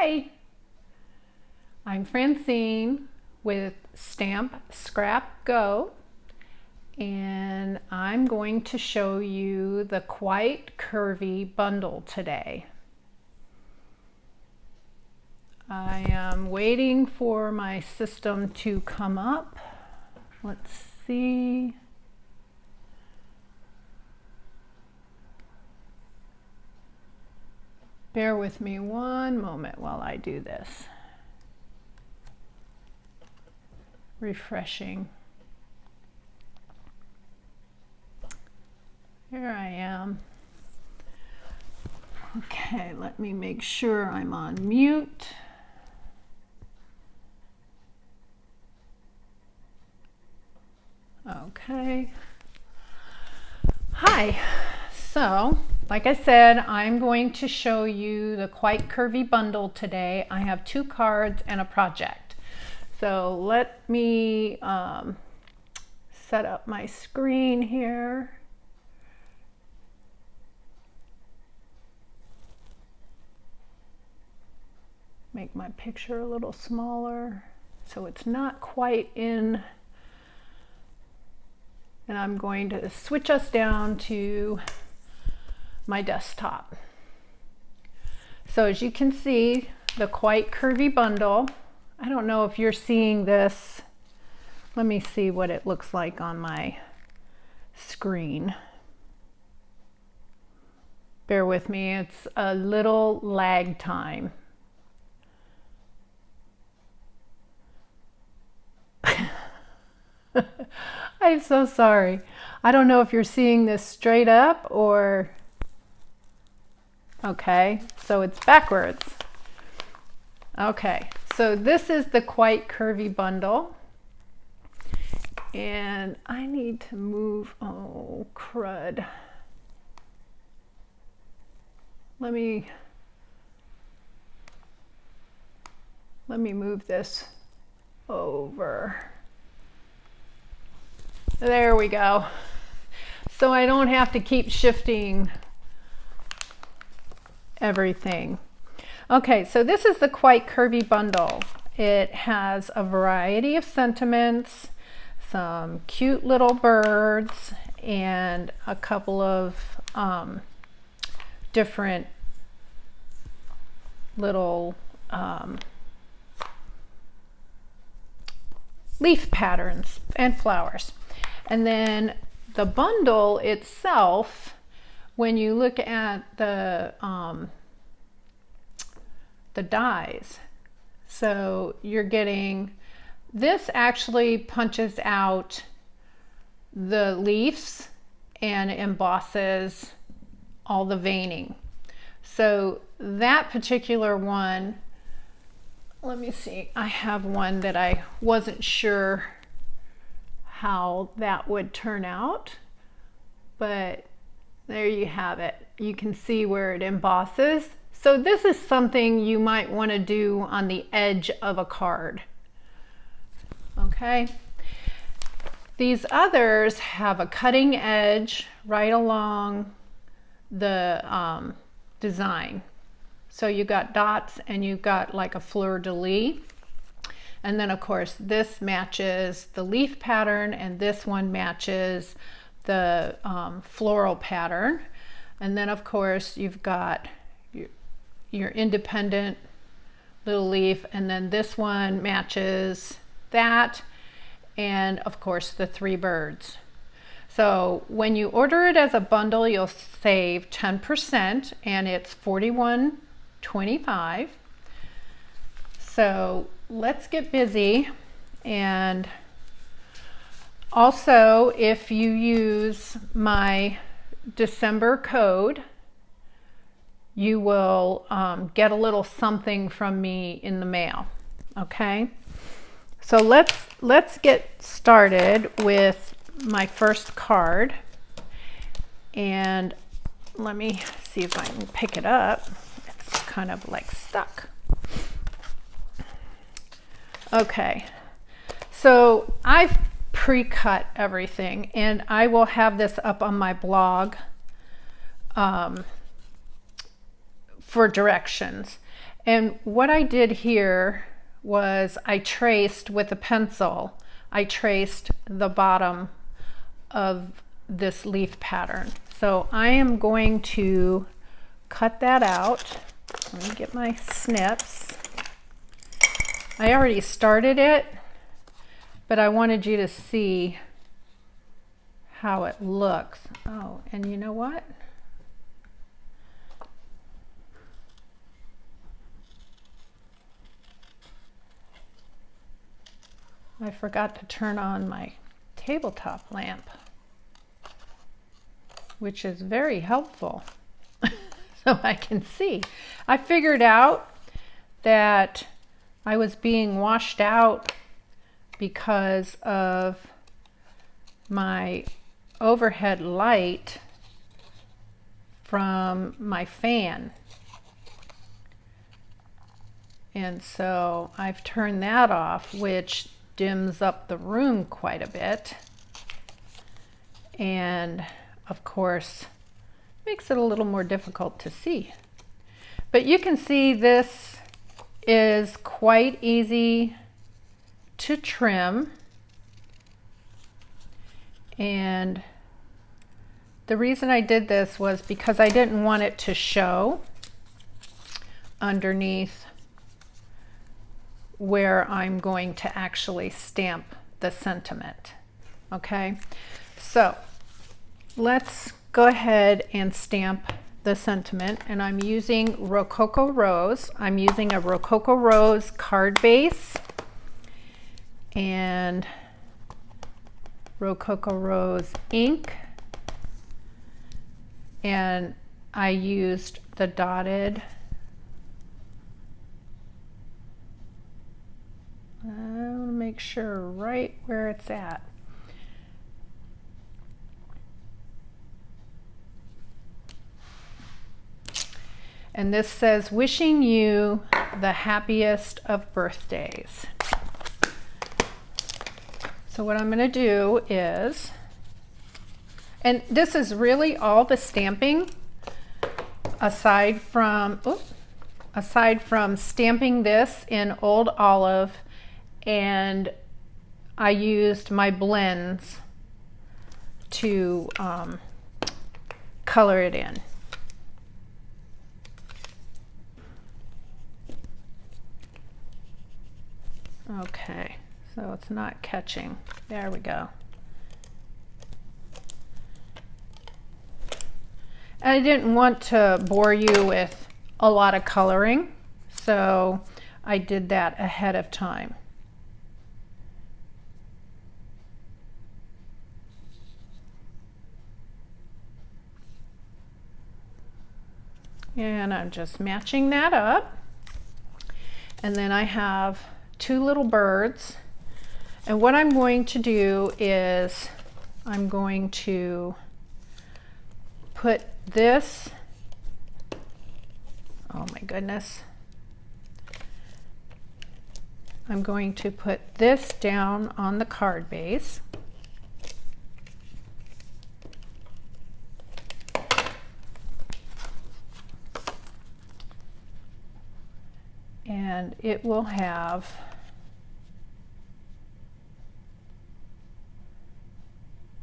Hi, I'm Francine with Stamp Scrap Go, and I'm going to show you the Quite Curvy bundle today. I am waiting for my system to come up. Let's see. Bear with me one moment while I do this. Refreshing. Here I am. Okay, let me make sure I'm on mute. Okay. Hi. So, like I said, I'm going to show you the Quite Curvy bundle today. I have 2 cards and a project. So let me set up my screen here. Make my picture a little smaller so it's not quite in. And I'm going to switch us down to my desktop. So as you can see, the Quite Curvy bundle, I don't know if you're seeing this. Let me see what it looks like on my screen. Bear with me, it's a little lag time. I'm so sorry. I don't know if you're seeing this straight up or... Okay, so it's backwards. Okay, so this is the Quite Curvy bundle. And I need to move, oh crud. Let me move this over. There we go. So I don't have to keep shifting everything. Okay, so this is the Quite Curvy bundle. It has a variety of sentiments, some cute little birds, and a couple of different little leaf patterns and flowers. And then the bundle itself, when you look at the dies, so you're getting, this actually punches out the leaves and embosses all the veining. So that particular one, let me see, I have one that I wasn't sure how that would turn out, but there you have it. You can see where it embosses. So this is something you might want to do on the edge of a card. Okay. These others have a cutting edge right along the design. So you got dots and you've got like a fleur-de-lis. And then of course this matches the leaf pattern and this one matches the floral pattern. And then of course you've got your independent little leaf, and then this one matches that, and of course the 3 birds. So when you order it as a bundle, you'll save 10%, and it's $41.25. So let's get busy. And also, if you use my December code, you will get a little something from me in the mail. Okay, so let's get started with my first card. And let me see if I can pick it up. It's kind of like stuck. Okay, so I've pre-cut everything, and I will have this up on my blog for directions. And what I did here was I traced with a pencil, I traced the bottom of this leaf pattern. So I am going to cut that out. Let me get my snips. I already started it, but I wanted you to see how it looks. Oh, and you know what? I forgot to turn on my tabletop lamp, which is very helpful so I can see. I figured out that I was being washed out because of my overhead light from my fan. And so I've turned that off, which dims up the room quite a bit. And of course, makes it a little more difficult to see. But you can see this is quite easy to trim. And the reason I did this was because I didn't want it to show underneath where I'm going to actually stamp the sentiment. Okay, so let's go ahead and stamp the sentiment, and I'm using Rococo Rose. I'm using a Rococo Rose card base and Rococo Rose ink, and I used the dotted. I want to make sure right where it's at. And this says, wishing you the happiest of birthdays. So what I'm going to do is, and this is really all the stamping aside from stamping this in Old Olive, and I used my blends to color it in. Okay, so it's not catching. There we go. I didn't want to bore you with a lot of coloring, so I did that ahead of time. And I'm just matching that up. And then I have two little birds. And what I'm going to do is I'm going to put this, oh my goodness, I'm going to put this down on the card base. And it will have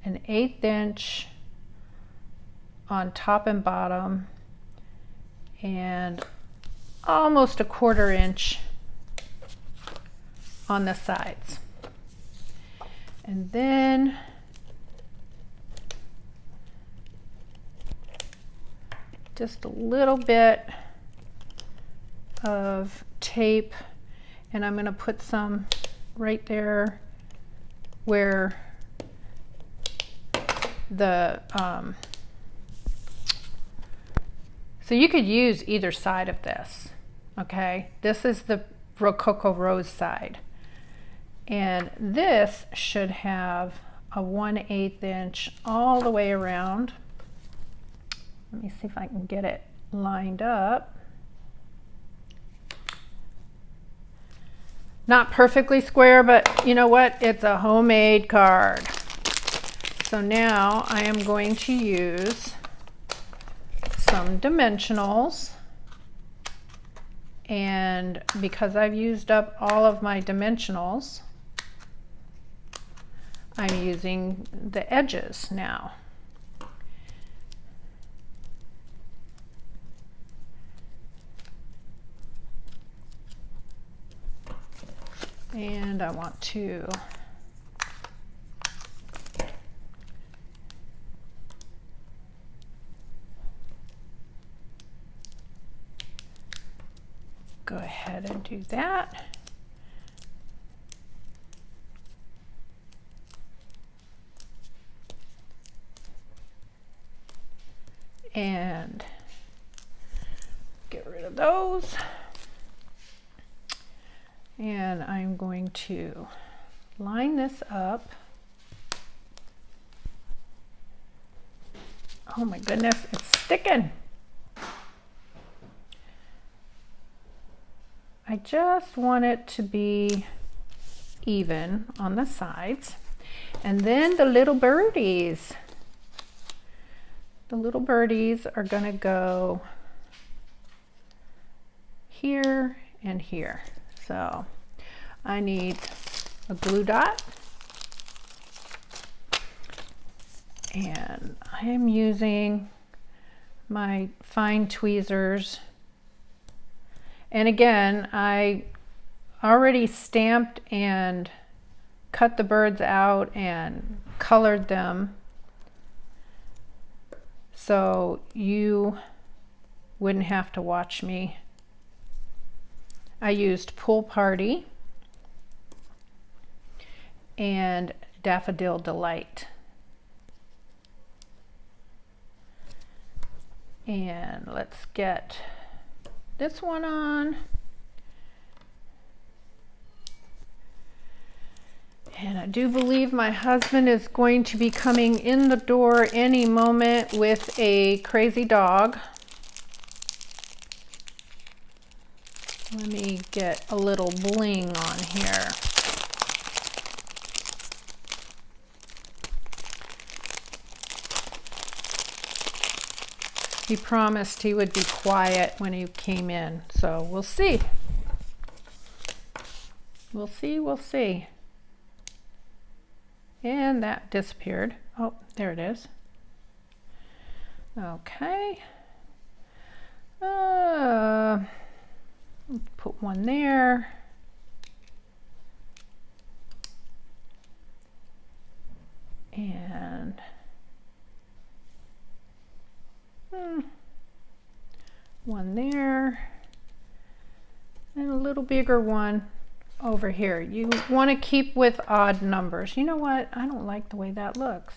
an 1/8 inch on top and bottom and almost a 1/4 inch on the sides. And then just a little bit of tape, and I'm going to put some right there where the so you could use either side of this. Okay, this is the Rococo Rose side, and this should have a 1/8 inch all the way around. Let me see if I can get it lined up. Not perfectly square, but you know what? It's a homemade card. So now I am going to use some dimensionals, And because I've used up all of my dimensionals, I'm using the edges now. And I want to go ahead and do that. And get rid of those. And I'm going to line this up. Oh my goodness, it's sticking. I just want it to be even on the sides. And then the little birdies. The little birdies are going to go here and here. So I need a glue dot, and I am using my fine tweezers. And again, I already stamped and cut the birds out and colored them, so you wouldn't have to watch me. I used Pool Party and Daffodil Delight. And let's get this one on. And I do believe my husband is going to be coming in the door any moment with a crazy dog. Let me get a little bling on here. He promised he would be quiet when he came in, so we'll see. We'll see, we'll see. And that disappeared. Oh, there it is. Okay. Put one there. And one there. And a little bigger one over here. You want to keep with odd numbers. You know what? I don't like the way that looks.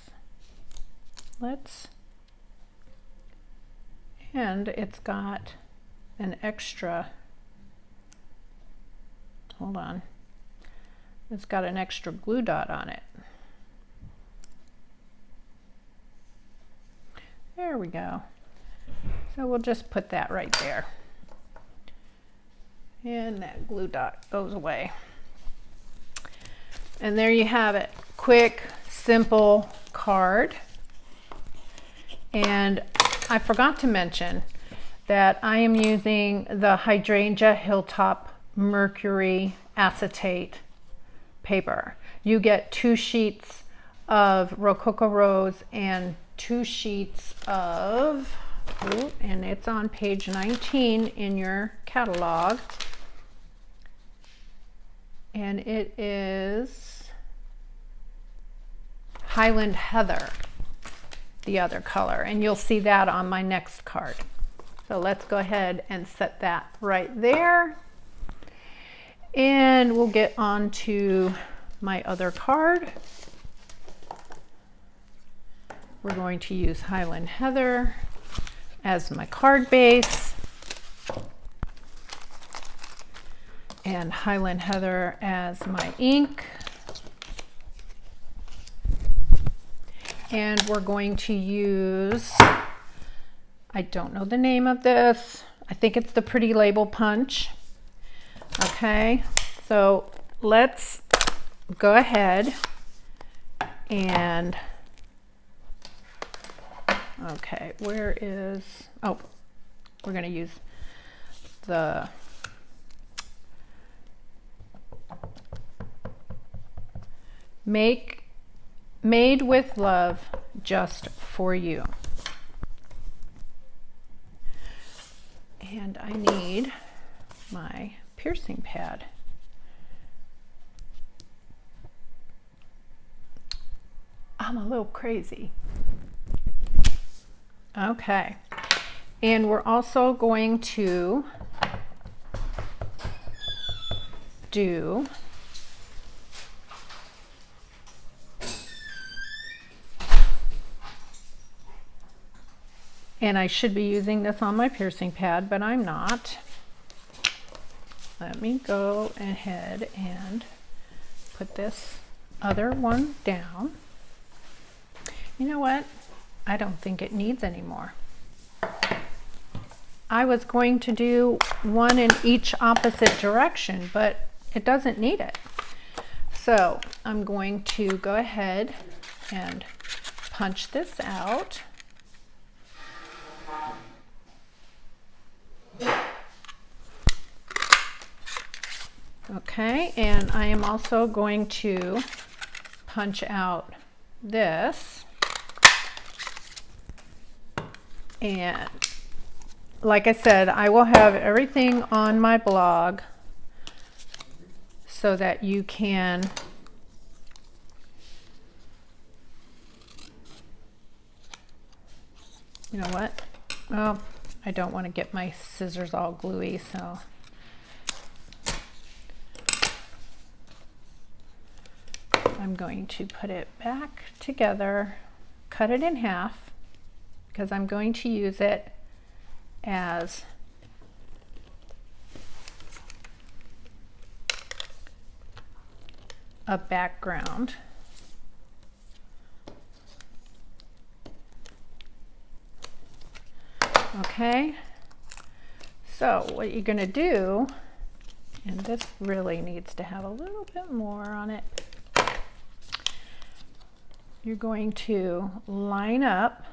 And it's got an extra, hold on, it's got an extra glue dot on it. There we go. So we'll just put that right there. And that glue dot goes away. And there you have it. Quick, simple card. And I forgot to mention that I am using the Hydrangea Hilltop Mercury Acetate paper. You get 2 sheets of Rococo Rose and 2 sheets of, and it's on page 19 in your catalog. And it is Highland Heather, the other color, and you'll see that on my next card. So let's go ahead and set that right there. And we'll get on to my other card. We're going to use Highland Heather as my card base and Highland Heather as my ink. And we're going to use, I don't know the name of this. I think it's the Pretty Label Punch. Okay, so let's go ahead and, okay, where is, oh, we're going to use the Made with love, just for you. And I need my piercing pad. I'm a little crazy. Okay. And we're also going to do and I should be using this on my piercing pad, but I'm not. Let me go ahead and put this other one down. You know what? I don't think it needs any more. I was going to do one in each opposite direction, but it doesn't need it. So I'm going to go ahead and punch this out. Okay, and I am also going to punch out this. And like I said, I will have everything on my blog so that you can you know what? Well, I don't want to get my scissors all gluey, so I'm going to put it back together, cut it in half, because I'm going to use it as a background. Okay, so what you're going to do, and this really needs to have a little bit more on it, you're going to line up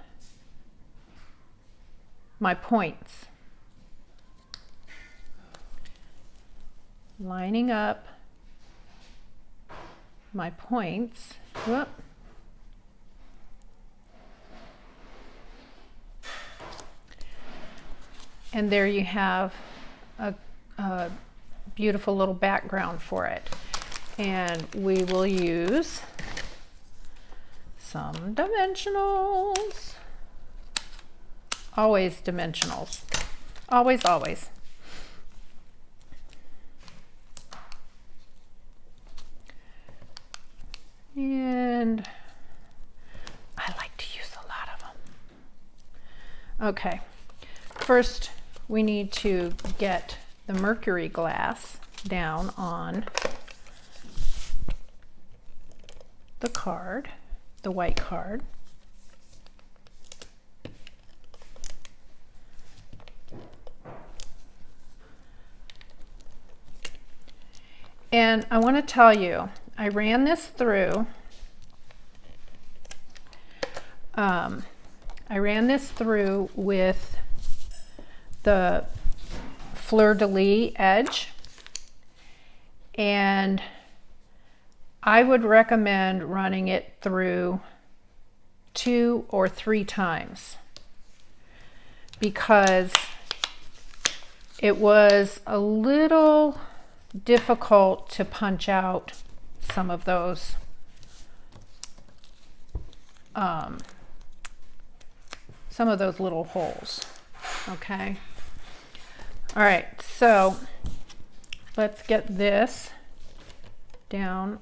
my points. Lining up my points. Whoop. And there you have a beautiful little background for it. And we will use some dimensionals. Always dimensionals. Always, always. And I like to use a lot of them. Okay, first we need to get the mercury glass down on the card, the white card. And I want to tell you, I ran this through. I ran this through with the fleur-de-lis edge, and I would recommend running it through 2 or 3 times because it was a little difficult to punch out some of those little holes. Okay, all right, so let's get this down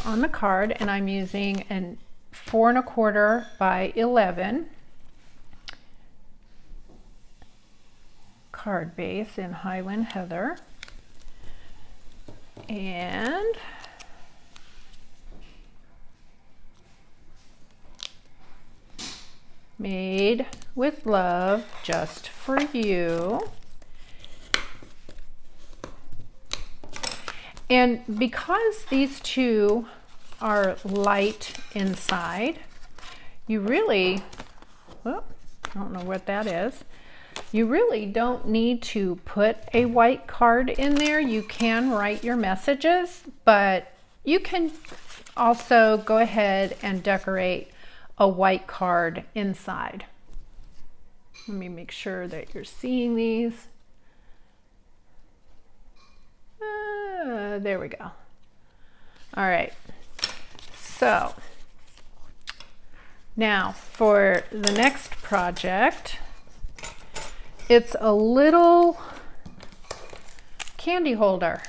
on the card, and I'm using an 4 1/4 by 11 card base in Highland Heather, and made with love, just for you. And because these two are light inside, you really, I don't know what that is. You really don't need to put a white card in there. You can write your messages, but you can also go ahead and decorate a white card inside. Let me make sure that you're seeing these. There we go. All right. So now for the next project, it's a little candy holder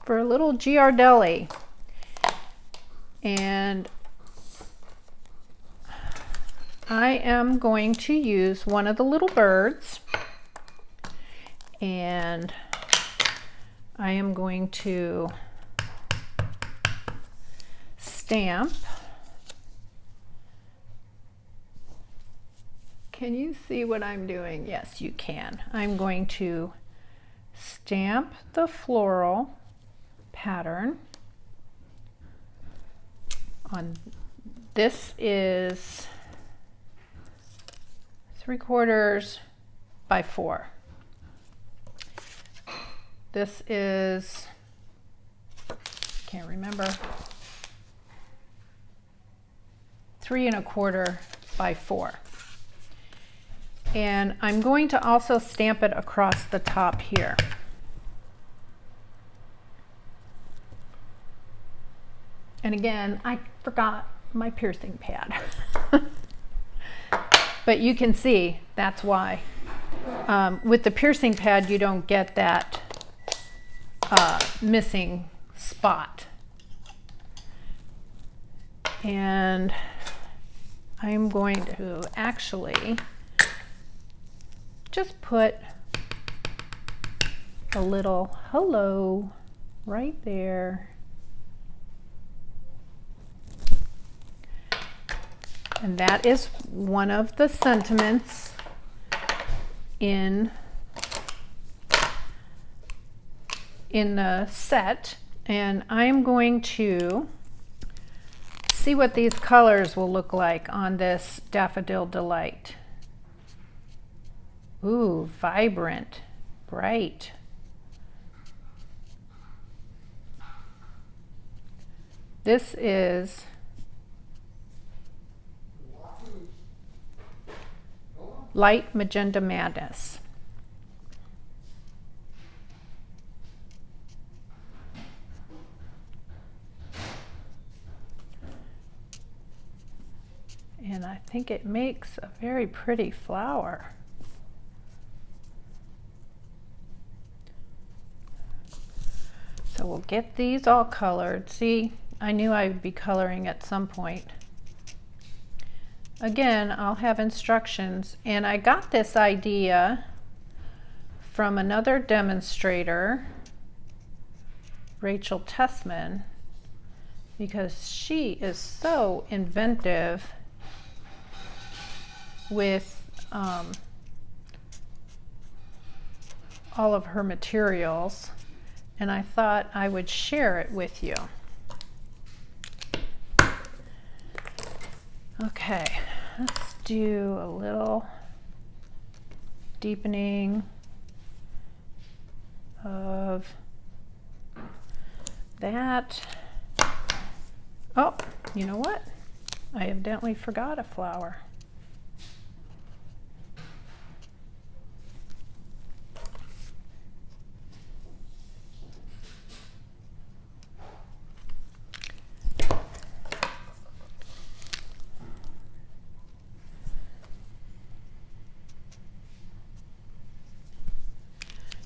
for a little Giardelli. And I am going to use one of the little birds, and I am going to stamp. Can you see what I'm doing? Yes, you can. I'm going to stamp the floral pattern on. This is 3/4 by 4. This is, can't remember, 3 1/4 by 4. And I'm going to also stamp it across the top here. And again, I forgot my piercing pad. But you can see that's why. With the piercing pad, you don't get that missing spot. And I'm going to actually just put a little hello right there. And that is one of the sentiments in the set. And I'm going to see what these colors will look like on this Daffodil Delight. Ooh, vibrant, bright. This is Light Magenta Madness. And I think it makes a very pretty flower. So we'll get these all colored. See, I knew I would be coloring at some point. Again, I'll have instructions, and I got this idea from another demonstrator, Rachel Tessman, because she is so inventive with all of her materials, and I thought I would share it with you. Okay, let's do a little deepening of that. Oh, you know what? I evidently forgot a flower.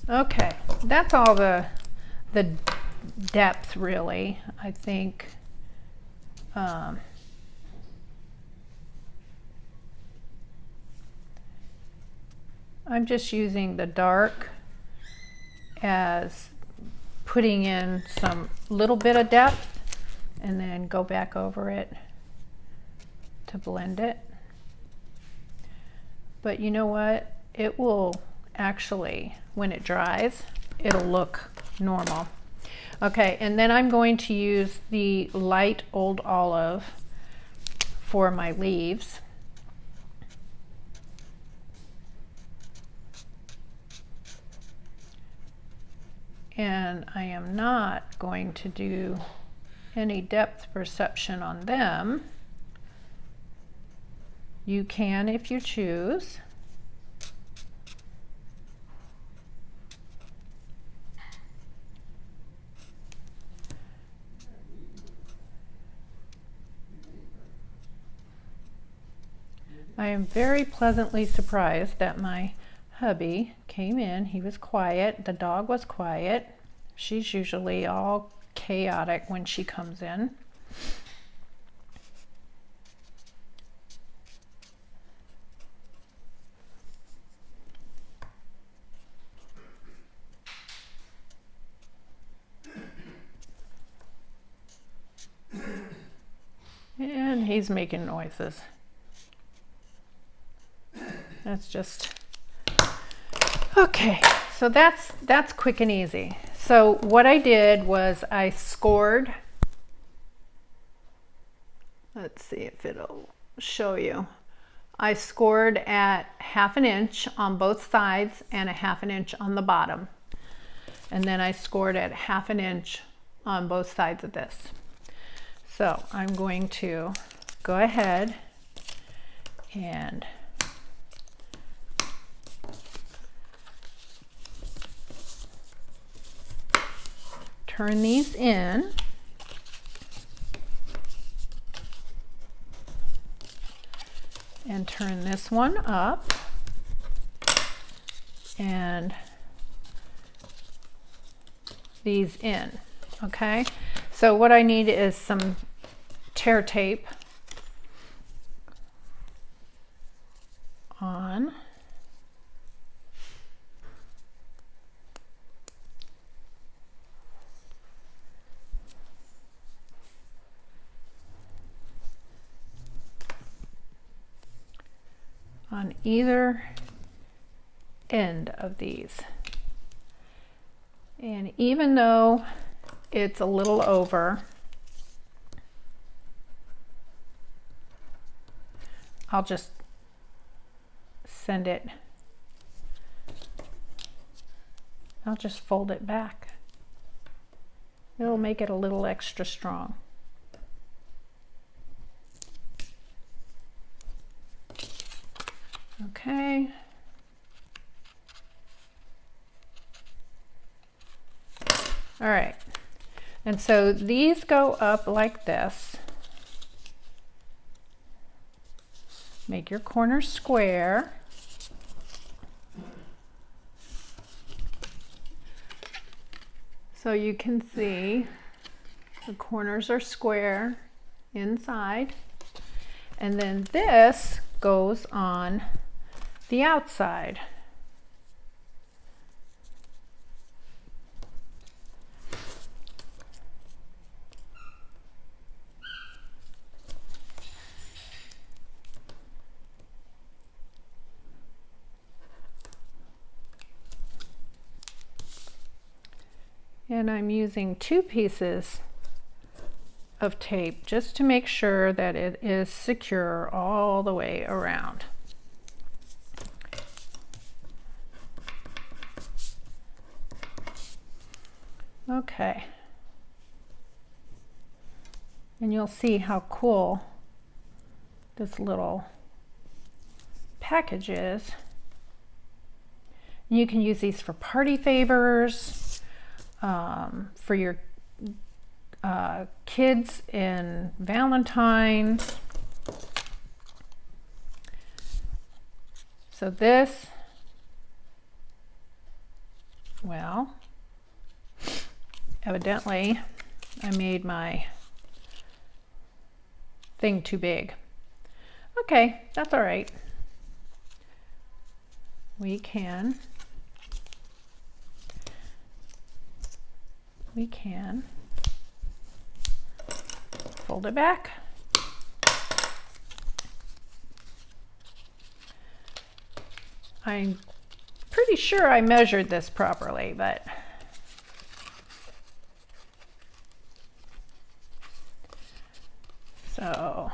Okay, that's all the depth really, I think. I'm just using the dark as putting in some little bit of depth and then go back over it to blend it. But you know what? It will actually, when it dries, it'll look normal. Okay, and then I'm going to use the light Old Olive for my leaves. and I am not going to do any depth perception on them. You can if you choose. I am very pleasantly surprised that my hubby came in. He was quiet. The dog was quiet. She's usually all chaotic when she comes in. And he's making noises. That's just okay. So that's quick and easy. So what I did was I scored. Let's see if it'll show you. I scored at 1/2 inch on both sides and 1/2 inch on the bottom. And then I scored at 1/2 inch on both sides of this. So I'm going to go ahead and turn these in. And turn this one up. And these in. Okay? So what I need is some tear tape on. On either end of these. And even though it's a little over, I'll just send it, I'll just fold it back. It'll make it a little extra strong. Okay. All right. And so these go up like this. Make your corners square. So you can see the corners are square inside. And then this goes on the outside. And I'm using 2 pieces of tape just to make sure that it is secure all the way around. Okay. And you'll see how cool this little package is. You can use these for party favors, for your kids in Valentine's. So this, well, evidently I made my thing too big. Okay, that's all right. We can fold it back. I'm pretty sure I measured this properly, but so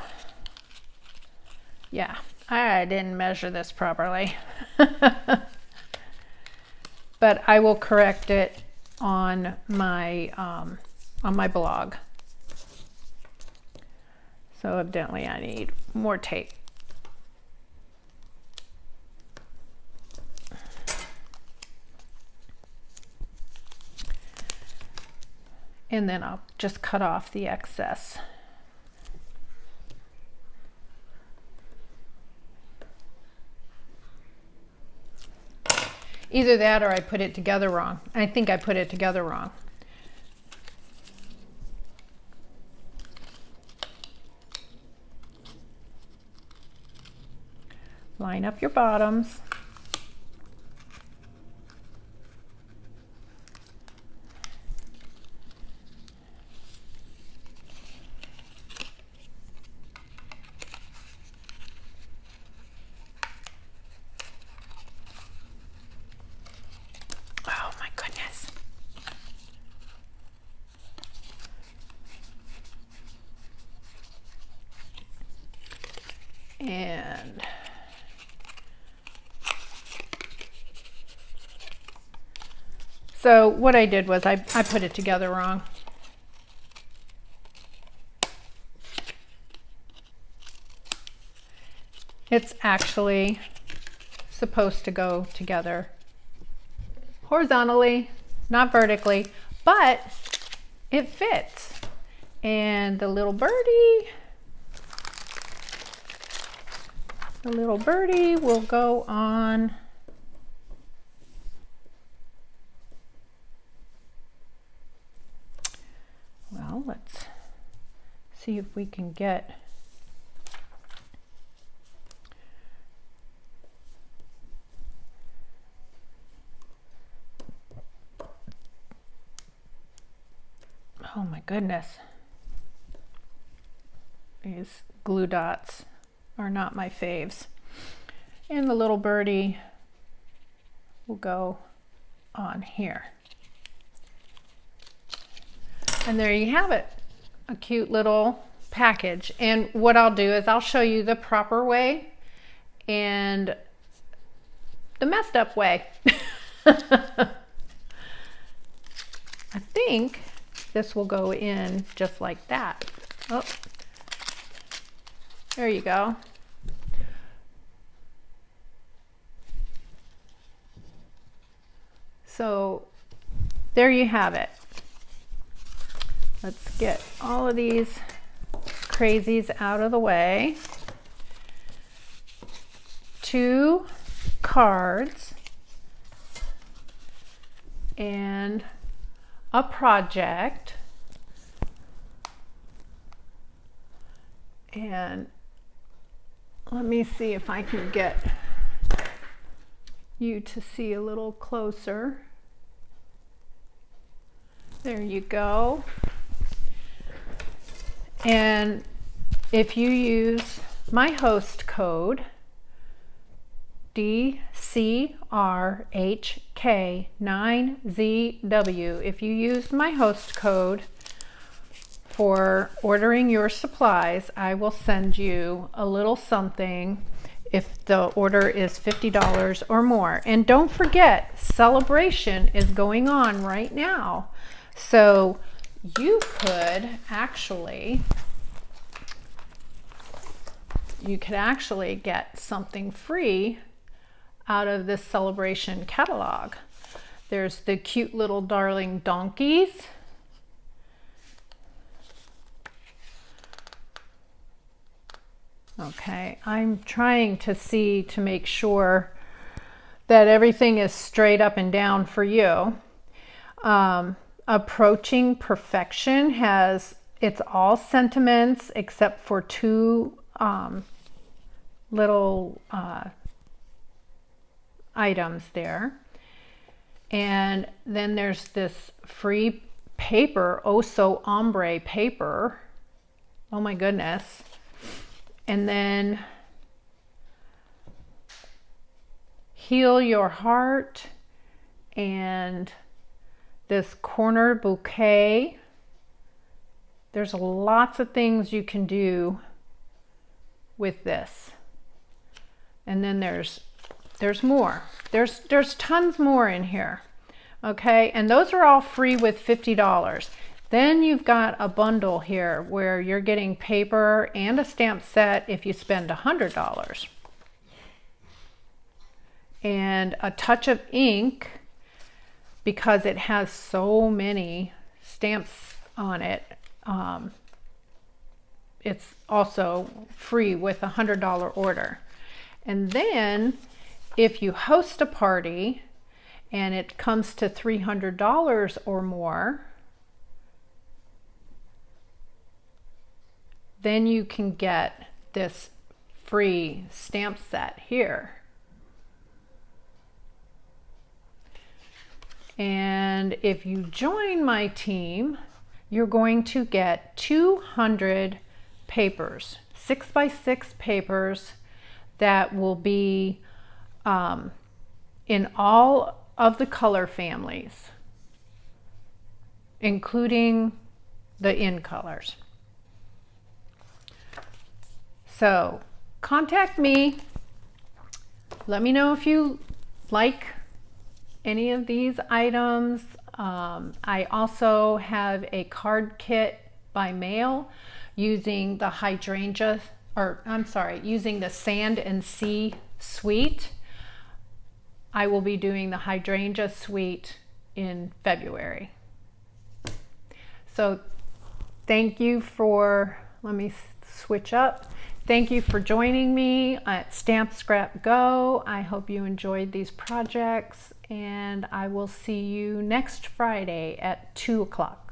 yeah, I didn't measure this properly. But I will correct it on my blog. So evidently I need more tape. And then I'll just cut off the excess. Either that or I put it together wrong. I think I put it together wrong. Line up your bottoms. Oh my goodness. And so what I did was I put it together wrong. It's actually supposed to go together horizontally, not vertically, but it fits. And the little birdie will go on well, let's see if we can get oh my goodness. These glue dots are not my faves. And the little birdie will go on here. And there you have it, a cute little package. And what I'll do is I'll show you the proper way and the messed up way. I think this will go in just like that. Oh, there you go. So there you have it. Let's get all of these crazies out of the way. 2 cards and a project. And let me see if I can get you to see a little closer. There you go. And if you use my host code DCRHK9ZW, if you use my host code for ordering your supplies, I will send you a little something if the order is $50 or more. And don't forget, celebration is going on right now. So you could actually get something free out of this celebration catalog. There's the cute little darling donkeys. Okay, I'm trying to see to make sure that everything is straight up and down for you. Approaching Perfection it's all sentiments except for 2 little items there. And then there's this free paper, oh so ombre paper. Oh my goodness. And then Heal Your Heart and this corner bouquet. There's lots of things you can do with this. And then there's more. There's tons more in here. Okay, and those are all free with $50. Then you've got a bundle here where you're getting paper and a stamp set if you spend $100. And a touch of ink, because it has so many stamps on it, it's also free with a $100 order. And then if you host a party and it comes to $300 or more, then you can get this free stamp set here. And if you join my team, you're going to get 200 papers, 6x6 papers that will be in all of the color families, including the in colors. So contact me. Let me know if you like any of these items. I also have a card kit by mail using the using the Sand and Sea suite. I will be doing the hydrangea suite in February. So thank you for, let me switch up. Thank you for joining me at Stamp Scrap Go. I hope you enjoyed these projects, and I will see you next Friday at 2 o'clock.